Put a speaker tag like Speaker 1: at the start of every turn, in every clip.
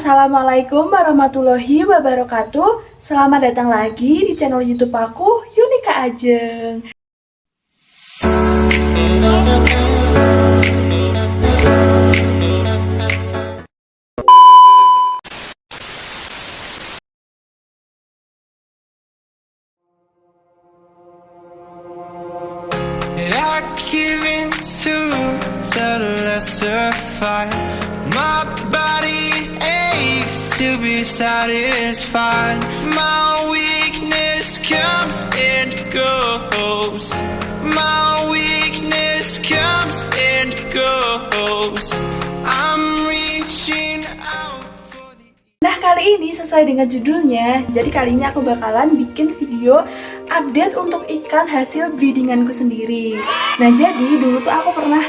Speaker 1: Assalamualaikum warahmatullahi wabarakatuh. Selamat datang lagi di channel YouTube aku, Yunika Ajeng.
Speaker 2: I give in to the lesser fight. My body aches to be satisfied. My weakness comes and goes. My weakness comes and goes. I'm reaching out for the...
Speaker 1: Nah, kali ini sesuai dengan judulnya, jadi kali ini aku bakalan bikin video update untuk ikan hasil breedinganku sendiri. Nah, jadi dulu tuh aku pernah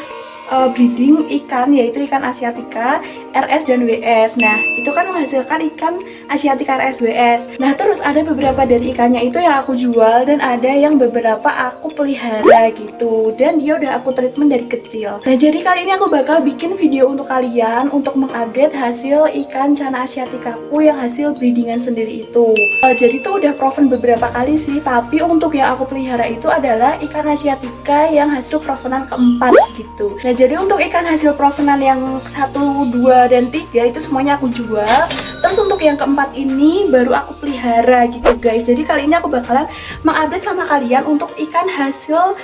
Speaker 1: breeding ikan, yaitu ikan Asiatica, RS dan WS. Nah, itu kan menghasilkan ikan Asiatica RS WS. Nah, terus ada beberapa dari ikannya itu yang aku jual dan ada yang beberapa aku pelihara gitu. Dan dia udah aku treatment dari kecil. Nah, jadi kali ini aku bakal bikin video untuk kalian untuk mengupdate hasil ikan Channa Asiaticaku yang hasil breedingan sendiri itu. Jadi tuh udah proven beberapa kali sih, tapi untuk yang aku pelihara itu adalah ikan Asiatica yang hasil provenan keempat gitu. Nah, jadi untuk ikan hasil provenan yang 1, 2, dan 3 itu semuanya aku jual. Terus untuk yang keempat ini baru aku pelihara gitu guys. Jadi kali ini aku bakalan mengupdate sama kalian untuk ikan hasil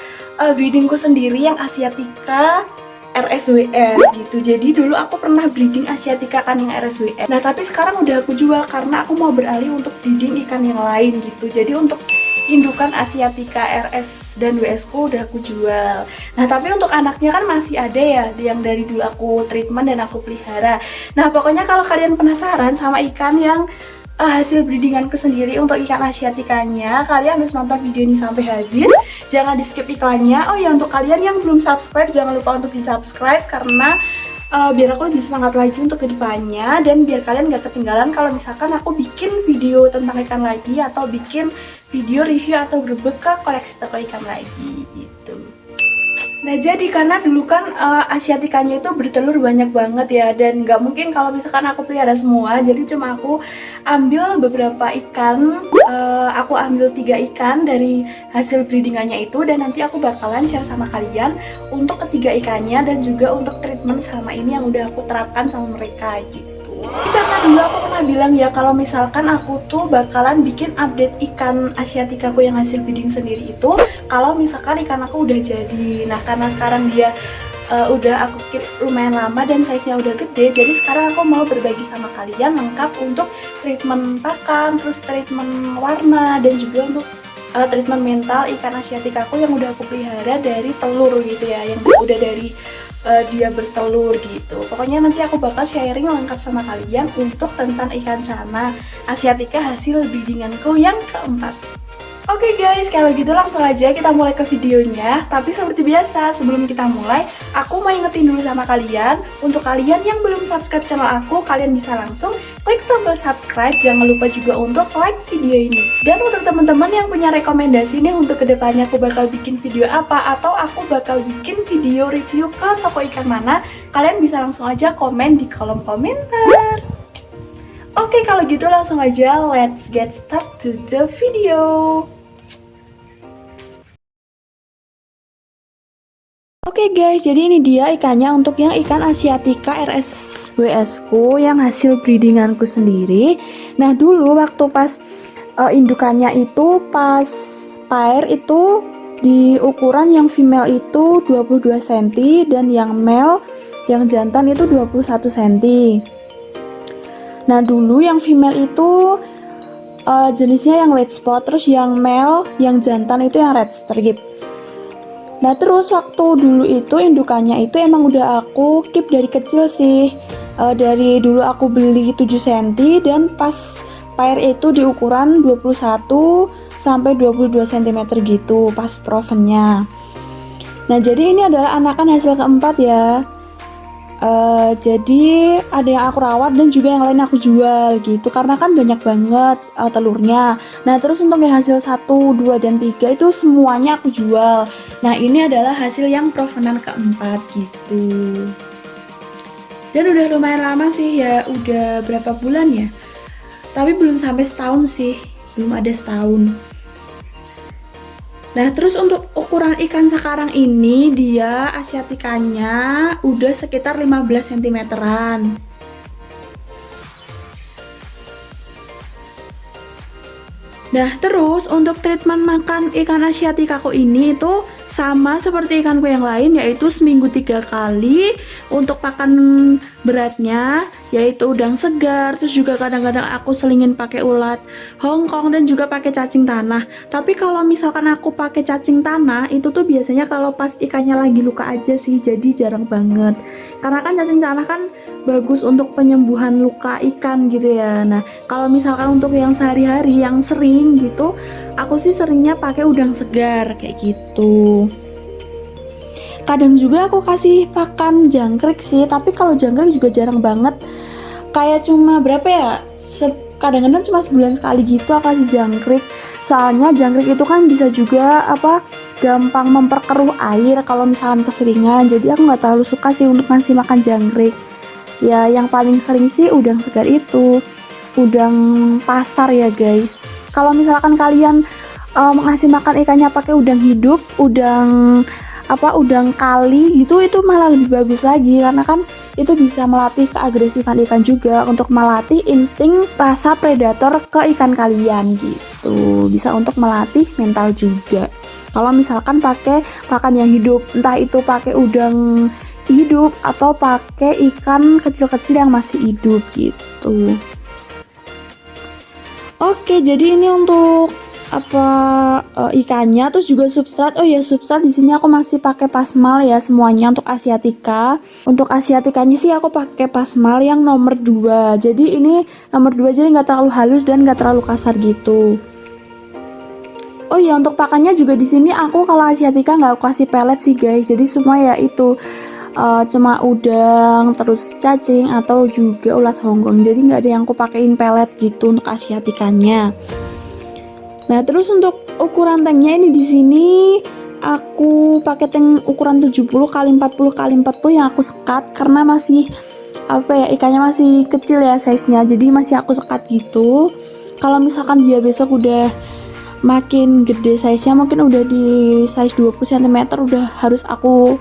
Speaker 1: breedingku sendiri yang Asiatica RSWS gitu. Jadi dulu aku pernah breeding Asiatica kan yang RSWS. Nah, tapi sekarang udah aku jual karena aku mau beralih untuk breeding ikan yang lain gitu. Jadi untuk indukan Asiatica RS dan WS ku udah aku jual. Nah, tapi untuk anaknya kan masih ada ya yang dari dulu aku treatment dan aku pelihara. Nah, pokoknya kalau kalian penasaran sama ikan yang hasil breedinganku sendiri untuk ikan Asiaticanya, kalian harus nonton video ini sampai habis. Jangan di skip iklannya. Oh ya, untuk kalian yang belum subscribe, jangan lupa untuk di subscribe karena biar aku lebih semangat lagi untuk kedepannya dan biar kalian gak ketinggalan kalau misalkan aku bikin video tentang ikan lagi atau bikin video review atau berbekal koleksi toko ikan lagi gitu. Nah, jadi karena dulu kan Asiaticanya itu bertelur banyak banget ya, dan nggak mungkin kalau misalkan aku pelihara semua, jadi cuma aku ambil beberapa ikan, aku ambil 3 ikan dari hasil breedingannya itu, dan nanti aku bakalan share sama kalian untuk ketiga ikannya dan juga untuk treatment sama ini yang udah aku terapkan sama mereka gitu. Karena dulu aku pernah bilang ya kalau misalkan aku tuh bakalan bikin update ikan Asiaticaku yang hasil breeding sendiri itu kalau misalkan ikan aku udah jadi. Nah, karena sekarang dia udah aku keep lumayan lama dan size-nya udah gede, jadi sekarang aku mau berbagi sama kalian lengkap untuk treatment pakan, terus treatment warna, dan juga untuk treatment mental ikan Asiaticaku yang udah aku pelihara dari telur gitu ya, yang udah dari dia bertelur gitu. Pokoknya nanti aku bakal sharing lengkap sama kalian untuk tentang ikan Channa Asiatica hasil breedinganku yang keempat. Oke guys, kalau gitu langsung aja kita mulai ke videonya. Tapi seperti biasa, sebelum kita mulai, aku mau ingetin dulu sama kalian. Untuk kalian yang belum subscribe channel aku, kalian bisa langsung klik tombol subscribe. Jangan lupa juga untuk like video ini. Dan untuk teman-teman yang punya rekomendasi nih untuk kedepannya aku bakal bikin video apa, atau aku bakal bikin video review ke toko ikan mana, kalian bisa langsung aja komen di kolom komentar. Oke, kalau gitu langsung aja let's get start to the video. Oke guys, jadi ini dia ikannya untuk yang ikan Asiatica RSWS ku yang hasil breedinganku sendiri. Nah, dulu waktu pas indukannya itu pas pair itu di ukuran yang female itu 22 cm dan yang male yang jantan itu 21 cm. Nah, dulu yang female itu jenisnya yang white spot, terus yang male yang jantan itu yang red strip. Nah, terus waktu dulu itu indukannya itu emang udah aku keep dari kecil sih. Dari dulu aku beli 7 cm dan pas pair itu di ukuran 21 sampai 22 cm gitu pas provennya. Nah, jadi ini adalah anakan hasil keempat ya. Jadi ada yang aku rawat dan juga yang lain aku jual gitu karena kan banyak banget telurnya. Nah, terus untuk yang hasil 1, 2, dan 3 itu semuanya aku jual. Nah, ini adalah hasil yang provenan keempat gitu. Dan udah lumayan lama sih ya, udah berapa bulan ya, tapi belum sampai setahun sih, belum ada setahun. Nah, terus untuk ukuran ikan sekarang ini, dia asiatikanya udah sekitar 15 cm-an. Nah, terus untuk treatment makan ikan asiatikaku ini itu sama seperti ikanku yang lain, yaitu seminggu 3 kali. Untuk pakan beratnya yaitu udang segar, terus juga kadang-kadang aku selingin pakai ulat Hongkong dan juga pakai cacing tanah. Tapi kalau misalkan aku pakai cacing tanah itu tuh biasanya kalau pas ikannya lagi luka aja sih, jadi jarang banget. Karena kan cacing tanah kan bagus untuk penyembuhan luka ikan gitu ya. Nah, kalau misalkan untuk yang sehari-hari yang sering gitu, aku sih seringnya pakai udang segar kayak gitu. Kadang juga aku kasih pakan jangkrik sih, tapi kalau jangkrik juga jarang banget. Kayak cuma berapa ya? Kadang-kadang cuma sebulan sekali gitu aku kasih jangkrik. Soalnya jangkrik itu kan bisa juga gampang memperkeruh air kalau misalkan keseringan. Jadi aku nggak terlalu suka sih untuk ngasih makan jangkrik. Ya, yang paling sering sih udang segar itu, udang pasar ya guys. Kalau misalkan kalian ngasih makan ikannya pakai udang hidup, udang kali gitu, itu malah lebih bagus lagi, karena kan itu bisa melatih keagresifan ikan juga, untuk melatih insting rasa predator ke ikan kalian gitu. Bisa untuk melatih mental juga. Kalau misalkan pakai pakan yang hidup, entah itu pakai udang hidup atau pakai ikan kecil-kecil yang masih hidup gitu. Oke, jadi ini untuk ikannya, terus juga substrat. Oh ya, substrat di sini aku masih pakai pasmal ya semuanya untuk asiatica. Untuk asiaticanya sih aku pakai pasmal yang nomor 2. Jadi ini nomor 2, jadi nggak terlalu halus dan nggak terlalu kasar gitu. Oh ya, untuk pakannya juga di sini aku kalau asiatica nggak aku kasih pelet sih guys. Jadi semua ya itu cuma udang, terus cacing atau juga ulat Hongkong. Jadi nggak ada yang aku pakein pelet gitu untuk asiatikanya. Nah, terus untuk ukuran tanknya ini di sini aku pakai tank ukuran 70 x 40 x 40 yang aku sekat, karena masih ikannya masih kecil ya size-nya. Jadi masih aku sekat gitu. Kalau misalkan dia besok udah makin gede size-nya, mungkin udah di size 20 cm, udah harus aku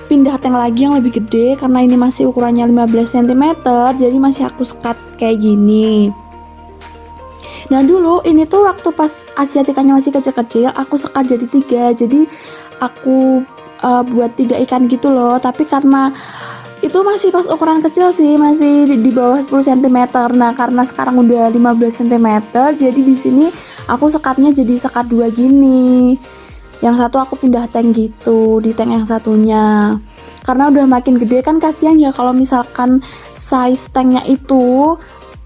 Speaker 1: pindah tank lagi yang lebih gede, karena ini masih ukurannya 15 cm, jadi masih aku sekat kayak gini. Nah, dulu ini tuh waktu pas asiatikanya masih kecil-kecil, aku sekat jadi 3, jadi aku buat 3 ikan gitu loh. Tapi karena itu masih pas ukuran kecil sih, masih di bawah 10 cm. Nah, karena sekarang udah 15 cm, jadi di sini aku sekatnya jadi sekat 2 gini. Yang satu aku pindah tank gitu di tank yang satunya, karena udah makin gede kan kasihan ya kalau misalkan size tanknya itu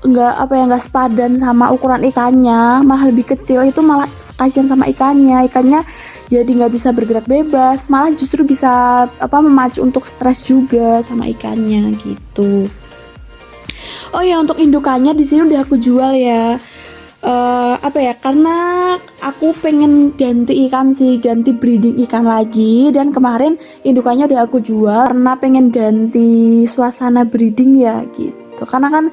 Speaker 1: nggak sepadan sama ukuran ikannya, malah lebih kecil, itu malah kasihan sama ikannya jadi nggak bisa bergerak bebas, malah justru bisa memacu untuk stres juga sama ikannya gitu. Oh ya, untuk indukannya di sini udah aku jual ya. Karena aku pengen ganti ikan sih, ganti breeding ikan lagi, dan kemarin indukannya udah aku jual karena pengen ganti suasana breeding ya gitu. Karena kan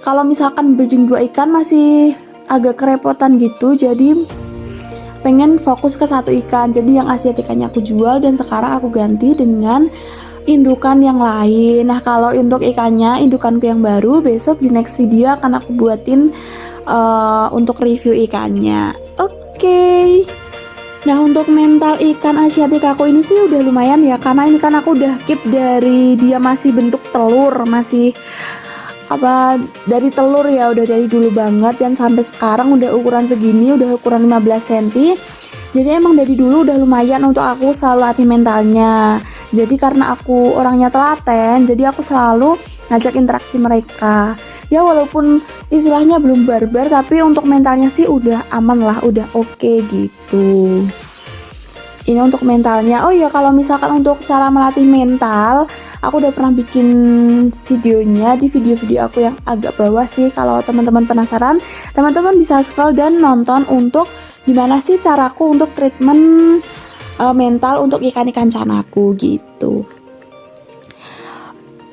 Speaker 1: kalau misalkan breeding 2 ikan masih agak kerepotan gitu, jadi pengen fokus ke 1 ikan. Jadi yang asiatikanya aku jual dan sekarang aku ganti dengan indukan yang lain. Nah, kalau untuk ikannya, indukanku yang baru besok di next video akan aku buatin untuk review ikannya. Oke. Nah, untuk mental ikan asiatikaku ini sih udah lumayan ya, karena ini kan aku udah keep dari dia masih bentuk telur, masih dari telur ya, udah dari dulu banget, dan sampai sekarang udah ukuran segini, udah ukuran 15 cm. Jadi emang dari dulu udah lumayan untuk aku selalu latih mentalnya. Jadi karena aku orangnya telaten, jadi aku selalu ngajak interaksi mereka. Ya walaupun istilahnya belum barbar, tapi untuk mentalnya sih udah aman lah, udah oke gitu. Ini untuk mentalnya. Oh ya, kalau misalkan untuk cara melatih mental, aku udah pernah bikin videonya di video-video aku yang agak bawah sih. Kalau teman-teman penasaran, teman-teman bisa scroll dan nonton untuk gimana sih caraku untuk treatment mental untuk ikan-ikan canaku gitu.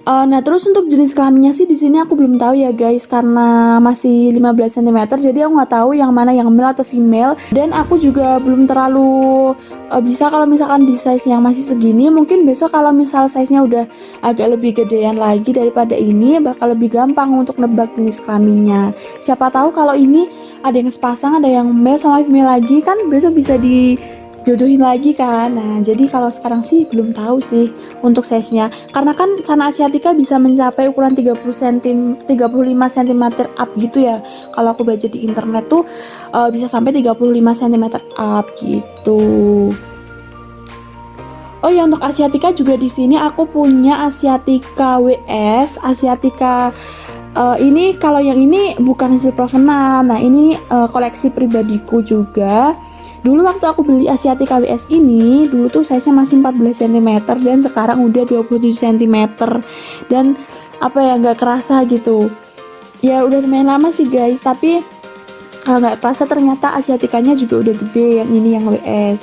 Speaker 1: Nah terus untuk jenis kelaminnya sih di sini aku belum tahu ya guys, karena masih 15 cm, jadi aku nggak tahu yang mana yang male atau female, dan aku juga belum terlalu bisa kalau misalkan di size yang masih segini. Mungkin besok kalau misal size nya udah agak lebih gedean lagi daripada ini, bakal lebih gampang untuk nebak jenis kelaminnya. Siapa tahu kalau ini ada yang sepasang, ada yang male sama female lagi, kan besok bisa dijodohin lagi kan. Nah jadi kalau sekarang sih belum tahu sih untuk size nya, karena kan Cana asiatica bisa mencapai ukuran 35 cm up gitu ya. Kalau aku baca di internet tuh bisa sampai 35 cm up gitu. Oh ya, untuk asiatica juga di sini aku punya asiatica WS, asiatica ini kalau yang ini bukan hasil provenance. Nah ini koleksi pribadiku juga. Dulu waktu aku beli asiatica WS ini, dulu tuh size-nya masih 14 cm dan sekarang udah 27 cm. Dan apa ya, nggak kerasa gitu. Ya udah lumayan lama sih guys, tapi nggak kerasa ternyata asiaticanya juga udah gede, yang ini yang WS.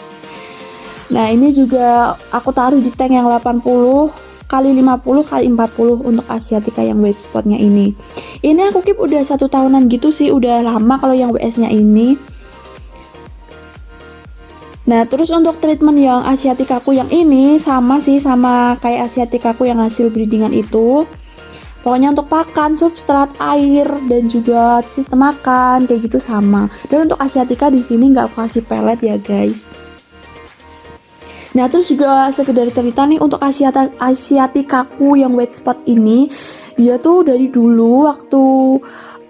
Speaker 1: Nah ini juga aku taruh di tank yang 80 kali 50 kali 40 untuk asiatica yang white spotnya ini. Ini aku keep udah 1 tahunan gitu sih, udah lama kalau yang WS nya ini. Nah terus untuk treatment yang asiaticaku yang ini sama sih, sama kayak asiaticaku yang hasil breedingan itu. Pokoknya untuk pakan, substrat, air, dan juga sistem makan kayak gitu sama. Dan untuk asiatica di sini nggak aku kasih pelet ya guys. Nah terus juga sekedar cerita nih untuk asiaticaku yang white spot ini, dia tuh dari dulu waktu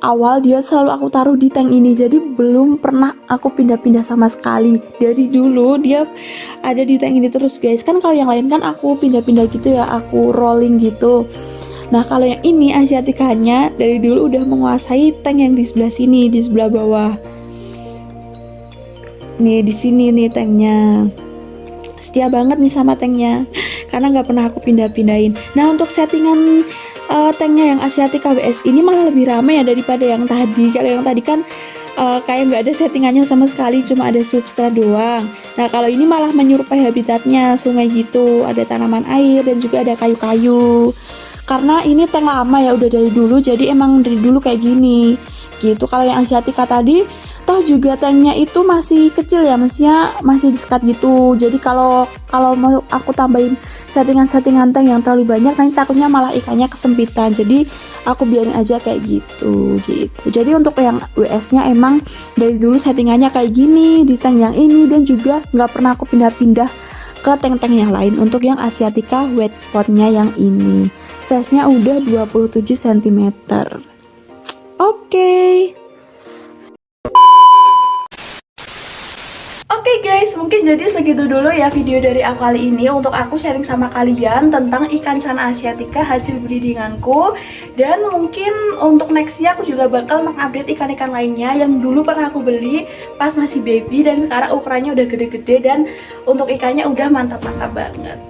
Speaker 1: awal dia selalu aku taruh di tank ini, jadi belum pernah aku pindah-pindah sama sekali. Dari dulu dia ada di tank ini terus guys. Kan kalau yang lain kan aku pindah-pindah gitu ya, aku rolling gitu. Nah kalau yang ini asiaticanya dari dulu udah menguasai tank yang di sebelah sini, di sebelah bawah. Nih di sini nih tanknya. Setia banget nih sama tanknya, karena nggak pernah aku pindah-pindahin. Nah untuk settingan tanknya yang asiatica WS ini malah lebih ramai ya daripada yang tadi. Kalau yang tadi kan kayak nggak ada settingannya sama sekali, cuma ada substrat doang. Nah kalau ini malah menyerupai habitatnya, sungai gitu, ada tanaman air dan juga ada kayu-kayu. Karena ini tank lama ya, udah dari dulu, jadi emang dari dulu kayak gini gitu. Kalau yang asiatica tadi toh juga tanknya itu masih kecil ya, maksudnya masih disekat gitu. Jadi kalau mau aku tambahin settingan tank yang terlalu banyak, nanti takutnya malah ikannya kesempitan. Jadi aku biarin aja kayak gitu. Jadi untuk yang WS-nya emang dari dulu settingannya kayak gini di tank yang ini, dan juga nggak pernah aku pindah-pindah ke tank-tank yang lain. Untuk yang asiatica white spotnya yang ini, size-nya udah 27 cm. Oke guys, mungkin jadi segitu dulu ya video dari aku kali ini, untuk aku sharing sama kalian tentang ikan Cana asiatica hasil breedinganku. Dan mungkin untuk nextnya aku juga bakal mengupdate ikan-ikan lainnya yang dulu pernah aku beli pas masih baby dan sekarang ukurannya udah gede-gede dan untuk ikannya udah mantap-mantap banget.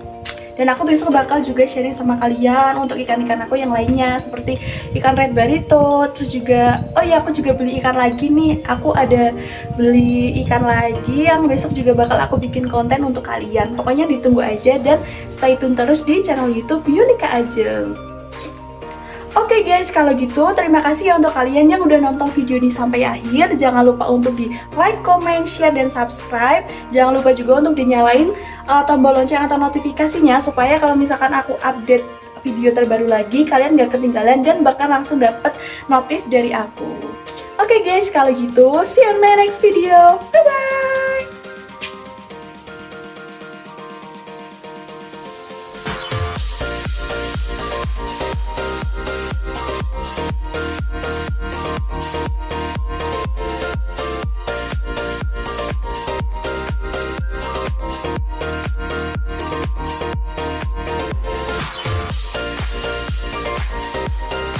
Speaker 1: Dan aku besok bakal juga sharing sama kalian untuk ikan-ikan aku yang lainnya, seperti ikan red barito. Terus juga, oh ya aku juga beli ikan lagi nih. Aku ada beli ikan lagi yang besok juga bakal aku bikin konten untuk kalian. Pokoknya ditunggu aja dan stay tune terus di channel YouTube Yunika Ajeng. Oke guys, kalau gitu terima kasih ya untuk kalian yang udah nonton video ini sampai akhir. Jangan lupa untuk di like, comment, share, dan subscribe. Jangan lupa juga untuk dinyalain tombol lonceng atau notifikasinya, supaya kalau misalkan aku update video terbaru lagi, kalian gak ketinggalan dan bakal langsung dapet notif dari aku. Oke guys, kalau gitu see you on my next video. Bye bye.